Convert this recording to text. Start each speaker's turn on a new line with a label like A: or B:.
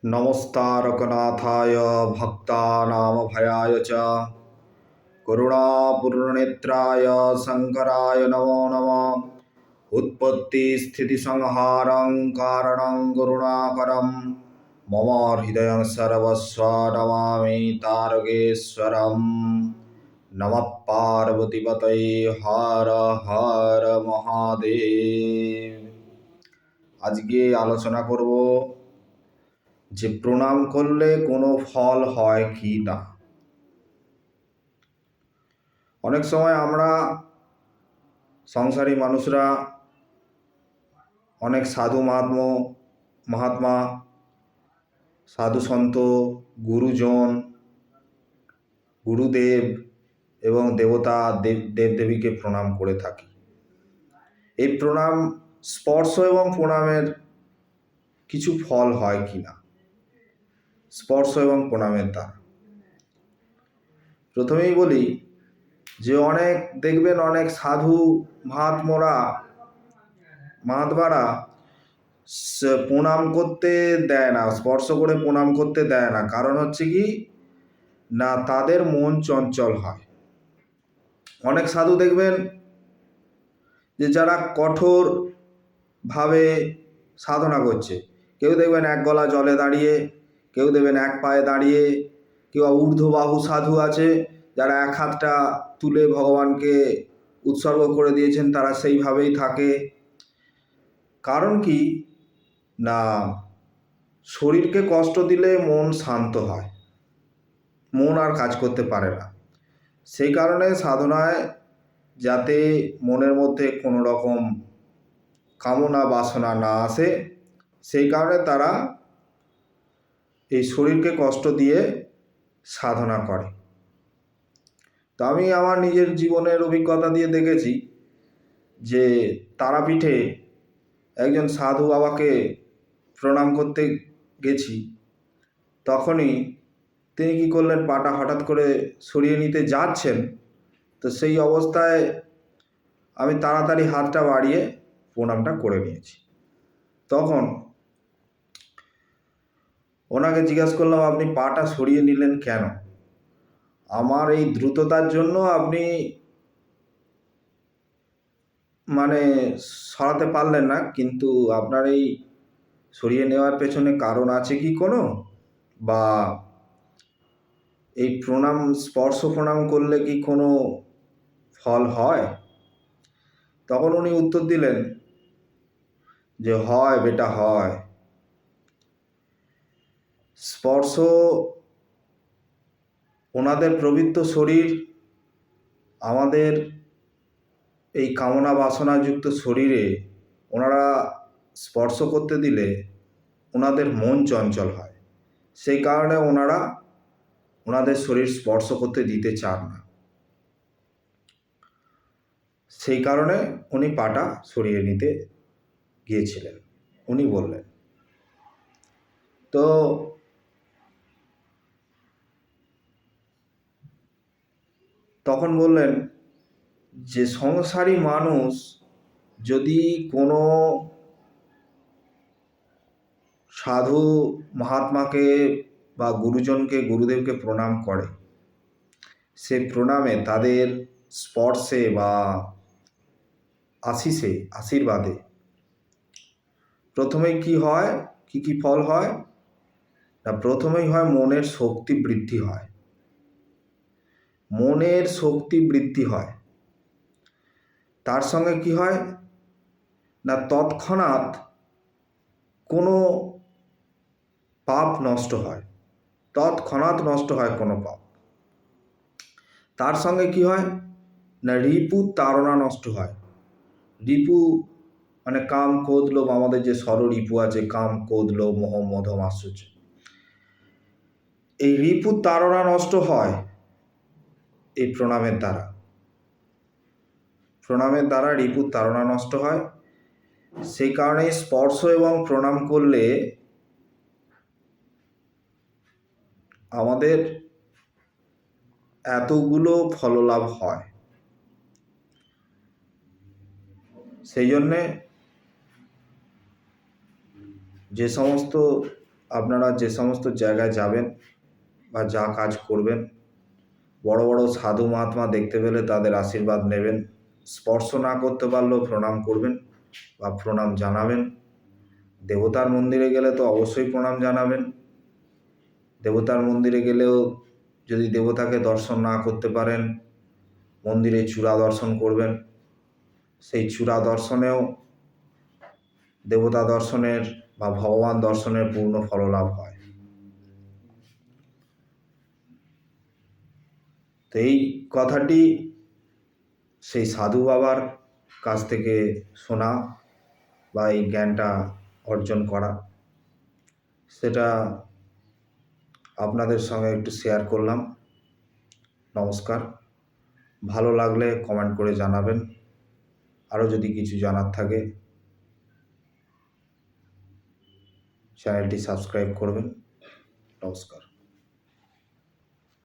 A: নমস্তারকনাথায় ভক্তানামভয়ায় চ করুণাপূর্ণনেত্রায় শঙ্করায় নমো নমঃ। উৎপত্তিস্থিতিসংহারং কারণং করুণাকরং মম হৃদয়ং সর্বস্ব নমামি তারকেশ্বরম। নমঃ পার্বতীপতয়ে হর হর মহাদেব। আজকে আলোচনা করব যে প্রণাম করলে কোনো ফল হয় কি না। অনেক সময় আমরা সংসারী মানুষরা অনেক সাধু মহাত্মা সাধু সন্ত গুরুজন গুরুদেব এবং দেবতা দেবদেবীকে প্রণাম করে থাকি। এই প্রণাম স্পর্শ এবং প্রণামের কিছু ফল হয় কি না, স্পর্শ এবং প্রণামের দ্বারা। প্রথমেই বলি যে দেখবেন অনেক সাধু মহাত্মারা প্রণাম করতে দেয় না, স্পর্শ করে প্রণাম করতে দেয় না। কারণ হচ্ছে কি না, তাদের মন চঞ্চল হয়। অনেক সাধু দেখবেন যে যারা কঠোরভাবে সাধনা করছে, কেউ দেখবেন এক গলা জলে দাঁড়িয়ে, কেউ দেখবেন এক পায়ে দাঁড়িয়ে, কেউ ঊর্ধ্ববাহু সাধু আছে যারা এক হাতটা তুলে ভগবানকে উৎসর্গ করে দিয়েছেন, তারা সেইভাবেই থাকে। কারণ কি না, শরীরকে কষ্ট দিলে মন শান্ত হয়, মন আর কাজ করতে পারে না। সেই কারণে সাধনায় যাতে মনের মধ্যে কোনো রকম কামনা বাসনা না আসে, সেই কারণে তারা এই শরীরকে কষ্ট দিয়ে সাধনা করে। তো আমি আমার নিজের জীবনের অভিজ্ঞতা দিয়ে দেখেছি যে তারাপীঠে একজন সাধু বাবাকে প্রণাম করতে গেছি। তখনই তিনি কী করলেন, পাটা হঠাৎ করে সরিয়ে নিতে যাচ্ছেন, তো সেই অবস্থায় আমি তাড়াতাড়ি হাতটা বাড়িয়ে প্রণামটা করে নিয়েছি। তখন ওনাকে জিজ্ঞাসা করলাম, আপনি পাটা সরিয়ে নিলেন কেন? আমার এই দ্রুততার জন্য আপনি সরাতে পারলেন না, কিন্তু আপনার এই সরিয়ে নেওয়ার পেছনে কারণ আছে কি কোনো, বা এই স্পর্শ প্রণাম করলে কি কোনো ফল হয়? তখন উনি উত্তর দিলেন যে হয় বেটা, হয়। স্পর্শ, ওনাদের পবিত্র শরীর আমাদের এই কামনা বাসনাযুক্ত শরীরে ওনারা স্পর্শ করতে দিলে ওনাদের মন চঞ্চল হয়। সেই কারণে ওনাদের শরীর স্পর্শ করতে দিতে চান না। সেই কারণে উনি পাটা সরিয়ে নিতে গিয়েছিলেন, উনি বললেন। তো তখন বললেন যে সংসারী মানুষ যদি কোনো সাধু মহাত্মাকে বা গুরুদেবকে প্রণাম করে, সে প্রণামে তাদের স্পর্শে বা আশীর্বাদে প্রথমেই কি হয়, কি ফল হয় না, প্রথমেই হয় মনের শক্তি বৃদ্ধি হয়। মনের শক্তি বৃদ্ধি হয়, তার সঙ্গে কি হয় না, তৎক্ষণাৎ কোনো পাপ নষ্ট হয়, কোনো পাপ। তার সঙ্গে কি হয় না, রিপু তাড়না নষ্ট হয়। রিপু কাম ক্রোধ লোভ, আমাদের যে ষড়রিপু আছে, কাম ক্রোধ লোভ মোহ মদ মাৎসর্য, এই রিপু তাড়না নষ্ট হয় এই প্রণামের দ্বারা রিপু তাড়না নষ্ট হয়। সেই কারণে স্পর্শ এবং প্রণাম করলে আমাদের এতগুলো ফললাভ হয়। সেই জন্যে যে সমস্ত আপনারা যে সমস্ত জায়গায় যাবেন বা যা কাজ করবেন, বড় বড় সাধু মহাত্মা দেখতে পেলে তাদের আশীর্বাদ নেবেন। স্পর্শ না করতে পারলেও প্রণাম করবেন বা প্রণাম জানাবেন। দেবতার মন্দিরে গেলে তো অবশ্যই প্রণাম জানাবেন। দেবতার মন্দিরে গেলেও যদি দেবতাকে দর্শন না করতে পারেন, মন্দিরে চূড়া দর্শন করবেন। সেই চূড়া দর্শনেও দেবতা দর্শনের বা ভগবান দর্শনের পূর্ণ ফললাভ হয়। তো এই কথাটি সেই সাধু বাবার কাছ থেকে শোনা বা এই জ্ঞানটা অর্জন করা, সেটা আপনাদের সঙ্গে একটু শেয়ার করলাম। নমস্কার। ভালো লাগলে কমেন্ট করে জানাবেন। আরও যদি কিছু জানার থাকে চ্যানেলটি সাবস্ক্রাইব করবেন। নমস্কার।